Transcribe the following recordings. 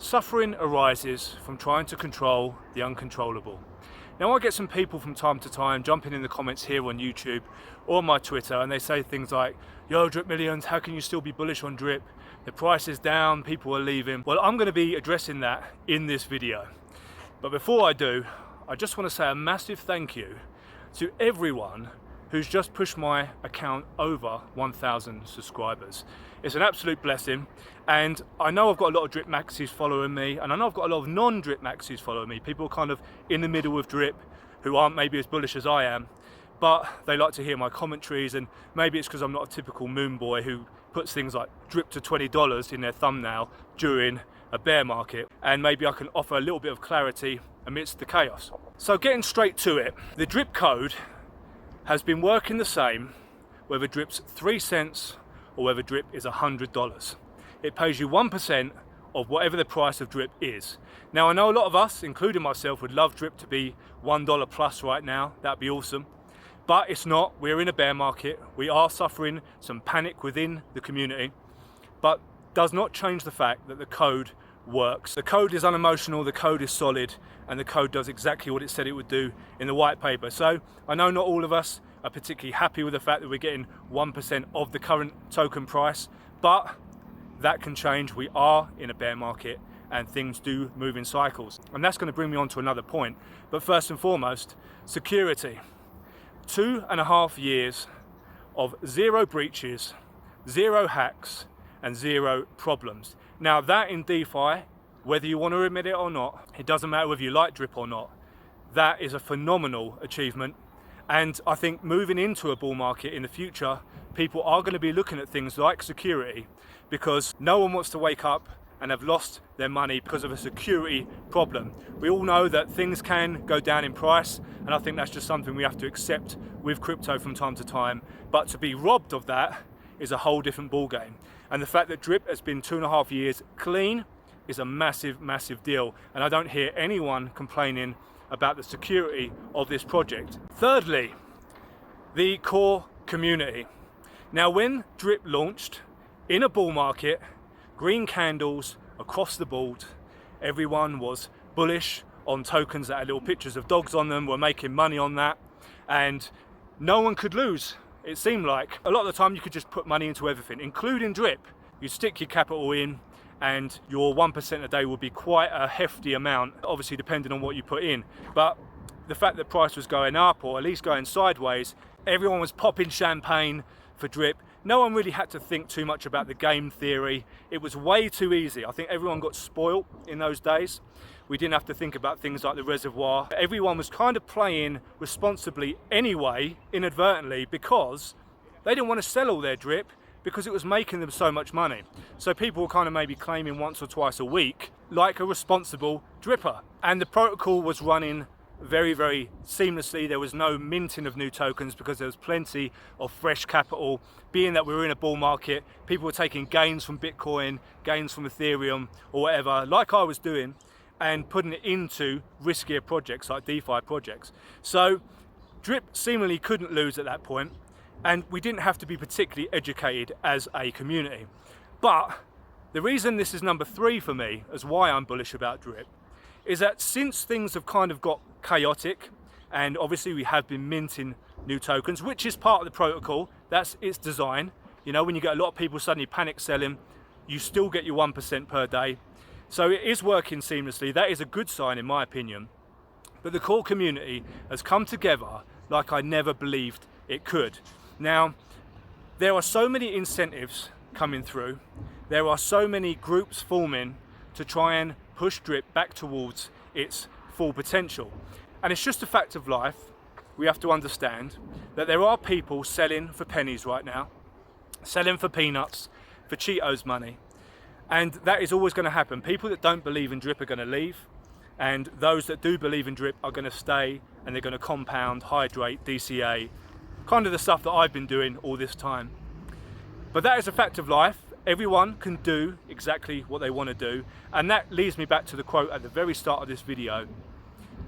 Suffering arises from trying to control the uncontrollable. Now I get some people from time to time jumping in the comments here on YouTube or on my Twitter, and they say things like, yo Drip Millionz, how can you still be bullish on Drip? The price is down, people are leaving. Well, I'm going to be addressing that in this video. But before I do, I just want to say a massive thank you to everyone who's just pushed my account over 1,000 subscribers. It's an absolute blessing, and I know I've got a lot of Drip Maxis following me, and I know I've got a lot of non-Drip Maxis following me, people kind of in the middle of Drip who aren't maybe as bullish as I am, but they like to hear my commentaries, and maybe it's because I'm not a typical moon boy who puts things like Drip to $20 in their thumbnail during a bear market, and maybe I can offer a little bit of clarity amidst the chaos. So getting straight to it, the Drip code has been working the same whether Drip's 3 cents or whether Drip is $100. It pays you 1% of whatever the price of Drip is. Now I know a lot of us, including myself, would love Drip to be $1 plus right now. That'd be awesome. But it's not. We're in a bear market. We are suffering some panic within the community, but does not change the fact that the code works. The code is unemotional, the code is solid, and the code does exactly what it said it would do in the white paper. So I know not all of us are particularly happy with the fact that we're getting 1% of the current token price, but that can change. We are in a bear market and things do move in cycles. And that's going to bring me on to another point. But first and foremost, security. 2.5 years of 0 breaches, 0 hacks, and 0 problems. Now that in DeFi, whether you want to admit it or not, it doesn't matter whether you like Drip or not, that is a phenomenal achievement. And I think moving into a bull market in the future, people are going to be looking at things like security, because no one wants to wake up and have lost their money because of a security problem. We all know that things can go down in price, and I think that's just something we have to accept with crypto from time to time. But to be robbed of that is a whole different ball game. And the fact that Drip has been 2.5 years clean is a massive, massive deal. And I don't hear anyone complaining about the security of this project. Thirdly, the core community. Now when Drip launched in a bull market, green candles across the board, everyone was bullish on tokens that had little pictures of dogs on them, were making money on that, and no one could lose. It seemed like a lot of the time you could just put money into everything, including Drip. You stick your capital in and your 1% a day would be quite a hefty amount, obviously depending on what you put in. But the fact that price was going up, or at least going sideways, everyone was popping champagne for Drip. No one really had to think too much about the game theory. It was way too easy. I think everyone got spoiled in those days. We didn't have to think about things like the reservoir. Everyone was kind of playing responsibly anyway, inadvertently, because they didn't want to sell all their Drip because it was making them so much money. So people were kind of maybe claiming once or twice a week like a responsible dripper. And the protocol was running very, very seamlessly. There was no minting of new tokens because there was plenty of fresh capital. Being that we were in a bull market, people were taking gains from Bitcoin, gains from Ethereum or whatever, like I was doing, and putting it into riskier projects like DeFi projects. So Drip seemingly couldn't lose at that point, and we didn't have to be particularly educated as a community. But the reason this is number 3 for me as why I'm bullish about Drip is that since things have kind of got chaotic, and obviously we have been minting new tokens, which is part of the protocol, that's its design. You know, when you get a lot of people suddenly panic selling, you still get your 1% per day. So it is working seamlessly. That is a good sign in my opinion. But the core community has come together like I never believed it could. Now, there are so many incentives coming through. There are so many groups forming to try and push Drip back towards its full potential. And it's just a fact of life. We have to understand that there are people selling for pennies right now, selling for peanuts, for Cheetos money. And that is always going to happen. People that don't believe in Drip are going to leave, and those that do believe in Drip are going to stay, and they're going to compound, hydrate, DCA, kind of the stuff that I've been doing all this time. But that is a fact of life. Everyone can do exactly what they want to do, and that leads me back to the quote at the very start of this video.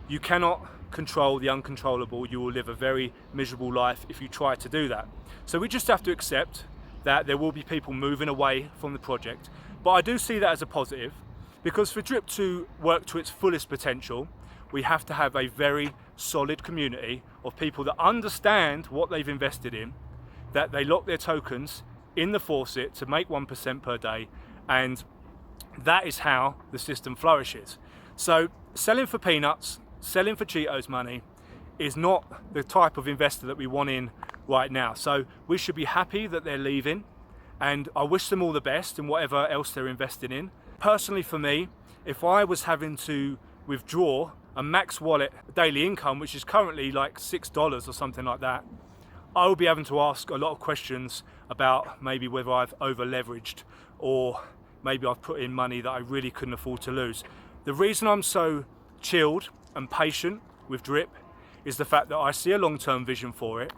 You cannot control the uncontrollable. You will live a very miserable life if you try to do that. So we just have to accept that there will be people moving away from the project. But I do see that as a positive, Because for drip to work to its fullest potential, we have to have a very solid community of people that understand what they've invested in, that they lock their tokens in the Faucet to make 1% per day, and that is how the system flourishes. So selling for peanuts, selling for Cheetos money is not the type of investor that we want in right now. So we should be happy that they're leaving, and I wish them all the best in whatever else they're investing in. Personally for me, if I was having to withdraw a max wallet daily income, which is currently like $6 or something like that, I will be having to ask a lot of questions about maybe whether I've over leveraged, or maybe I've put in money that I really couldn't afford to lose. The reason I'm so chilled and patient with drip is the fact that I see a long-term vision for it,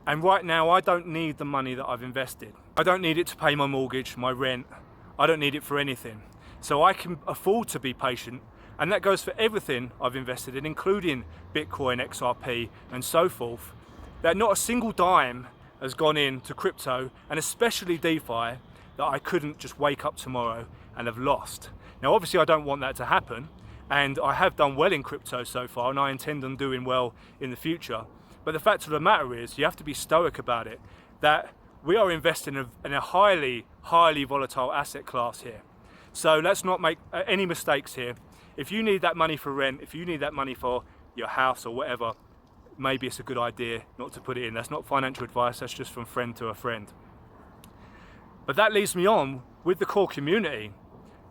and right now I don't need the money that I've invested. I don't need it to pay my mortgage, my rent. I don't need it for anything. So I can afford to be patient, and that goes for everything I've invested in, including Bitcoin, XRP and so forth. That not a single dime has gone into crypto, and especially DeFi, that I couldn't just wake up tomorrow and have lost. Now obviously I don't want that to happen, and I have done well in crypto so far, and I intend on doing well in the future. But the fact of the matter is, you have to be stoic about it, that we are investing in a highly volatile asset class here. So let's not make any mistakes here. If you need that money for rent, if you need that money for your house or whatever, maybe it's a good idea not to put it in. That's not financial advice, that's just from friend to a friend. But that leads me on with the core community.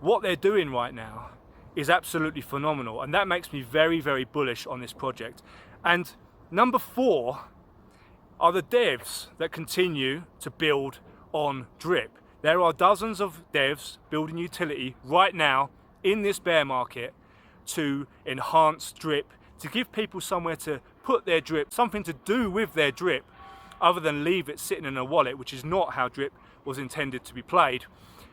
What they're doing right now is absolutely phenomenal, and that makes me very bullish on this project. And number 4 are the devs that continue to build on drip. There are dozens of devs building utility right now in this bear market to enhance drip, to give people somewhere to put their drip, something to do with their drip other than leave it sitting in a wallet, which is not how drip was intended to be played.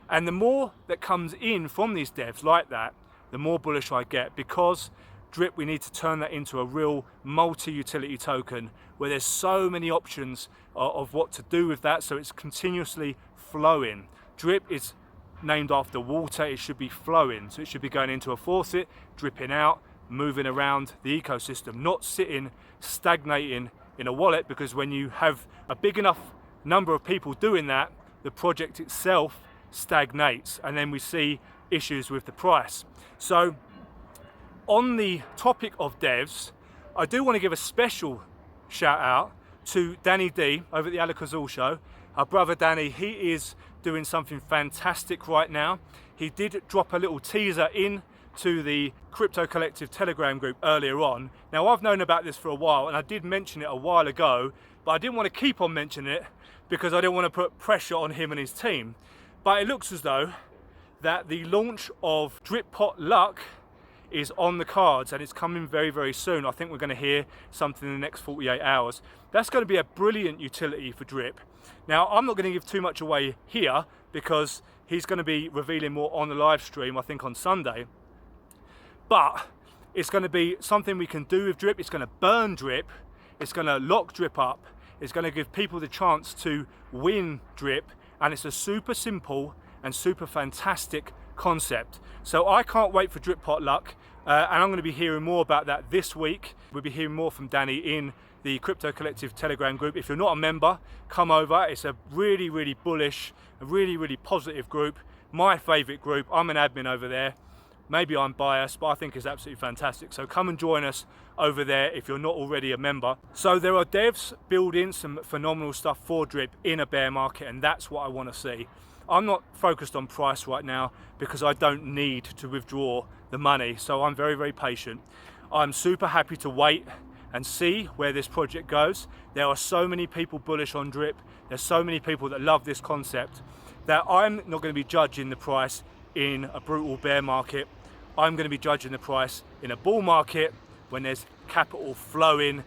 And the more that comes in from these devs like that, the more bullish I get, because drip, we need to turn that into a real multi-utility token where there's so many options of what to do with that, so it's continuously flowing. Drip is named after water, it should be flowing, so it should be going into a faucet, dripping out, moving around the ecosystem, not sitting stagnating in a wallet, because when you have a big enough number of people doing that, the project itself stagnates, and then we see issues with the price. So on the topic of devs, I do want to give a special shout out to Danny D over at the Alakazam show. Our brother Danny, he is doing something fantastic right now. He did drop a little teaser in to the Crypto Collective Telegram group earlier on. Now I've known about this for a while, and I did mention it a while ago, but I didn't want to keep on mentioning it because I didn't want to put pressure on him and his team. But it looks as though that the launch of Drip Pot Luck is on the cards, and it's coming very soon. I think we're going to hear something in the next 48 hours. That's going to be a brilliant utility for drip. Now I'm not going to give too much away here because he's going to be revealing more on the live stream, I think on Sunday. But it's going to be something we can do with drip. It's going to burn drip, it's going to lock drip up, it's going to give people the chance to win drip, and it's a super simple and super fantastic concept. So I can't wait for Drip Pot Luck, and I'm going to be hearing more about that this week. We'll be hearing more from Danny in the Crypto Collective Telegram group. If you're not a member, come over. It's a really bullish, a really positive group. My favorite group. I'm an admin over there. Maybe I'm biased, but I think it's absolutely fantastic. So come and join us over there if you're not already a member. So there are devs building some phenomenal stuff for drip in a bear market, and that's what I want to see. I'm not focused on price right now because I don't need to withdraw the money, so I'm very patient. I'm super happy to wait and see where this project goes. There are so many people bullish on drip, there's so many people that love this concept, that I'm not going to be judging the price in a brutal bear market. I'm going to be judging the price in a bull market when there's capital flowing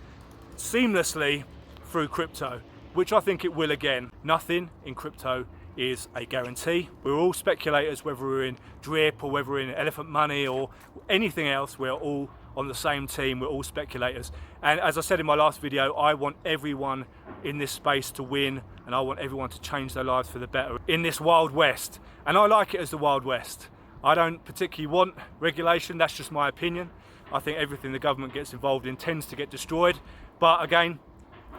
seamlessly through crypto, which I think it will again. Nothing in crypto is a guarantee. We're all speculators, whether we're in drip or whether we're in elephant money or anything else. We're all on the same team, we're all speculators. And as I said in my last video, I want everyone in this space to win, and I want everyone to change their lives for the better in this Wild West. And I like it as the Wild West. I don't particularly want regulation, that's just my opinion. I think everything the government gets involved in tends to get destroyed. But again,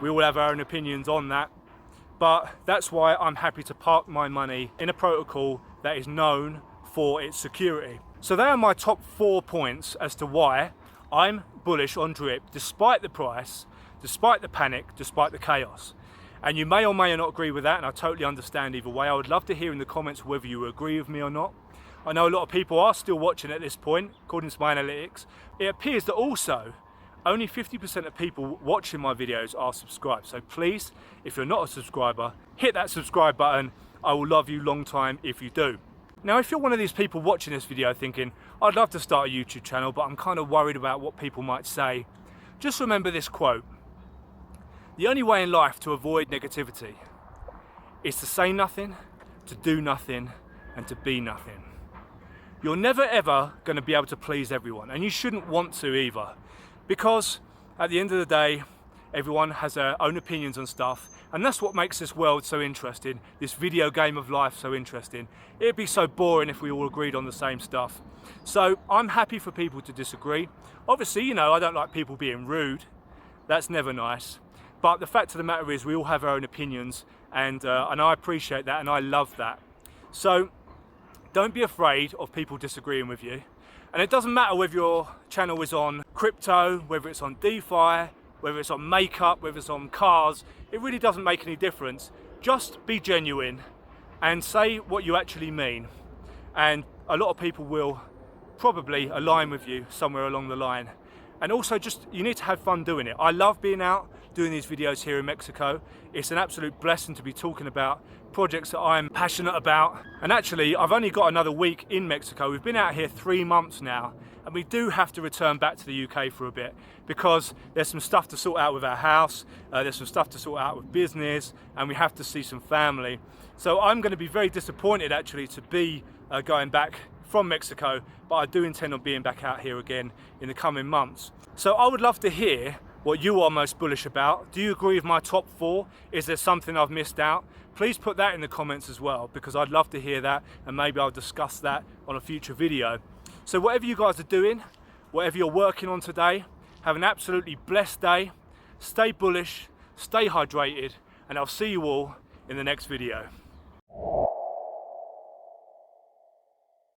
we all have our own opinions on that. But that's why I'm happy to park my money in a protocol that is known for its security. So they are my top 4 points as to why I'm bullish on DRIP, despite the price, despite the panic, despite the chaos. And you may or may not agree with that, and I totally understand either way. I would love to hear in the comments whether you agree with me or not. I know a lot of people are still watching at this point, according to my analytics. It appears that also only 50% of people watching my videos are subscribed. So please, if you're not a subscriber, hit that subscribe button. I will love you long time if you do. Now, if you're one of these people watching this video thinking, I'd love to start a YouTube channel, but I'm kind of worried about what people might say, just remember this quote. The only way in life to avoid negativity is to say nothing, to do nothing, and to be nothing. You're never ever going to be able to please everyone, and you shouldn't want to either, because at the end of the day, everyone has their own opinions on stuff, and that's what makes this world so interesting, this video game of life so interesting. It'd be so boring if we all agreed on the same stuff. So I'm happy for people to disagree. Obviously, you know, I don't like people being rude. That's never nice. But the fact of the matter is we all have our own opinions, and I appreciate that, and I love that. So don't be afraid of people disagreeing with you. And it doesn't matter whether your channel is on crypto, whether it's on DeFi, whether it's on makeup, whether it's on cars, it really doesn't make any difference. Just be genuine and say what you actually mean. And a lot of people will probably align with you somewhere along the line. And also just, you need to have fun doing it. I love being out doing these videos here in Mexico. It's an absolute blessing to be talking about projects that I'm passionate about. And actually, I've only got another week in Mexico. We've been out here 3 months now, and we do have to return back to the UK for a bit because there's some stuff to sort out with our house, there's some stuff to sort out with business, and we have to see some family. So I'm going to be very disappointed actually to be going back from Mexico, but I do intend on being back out here again in the coming months. So I would love to hear what you are most bullish about. Do you agree with my top 4? Is there something I've missed out? Please put that in the comments as well, because I'd love to hear that, and maybe I'll discuss that on a future video. So whatever you guys are doing, whatever you're working on today, have an absolutely blessed day. Stay bullish, stay hydrated, and I'll see you all in the next video.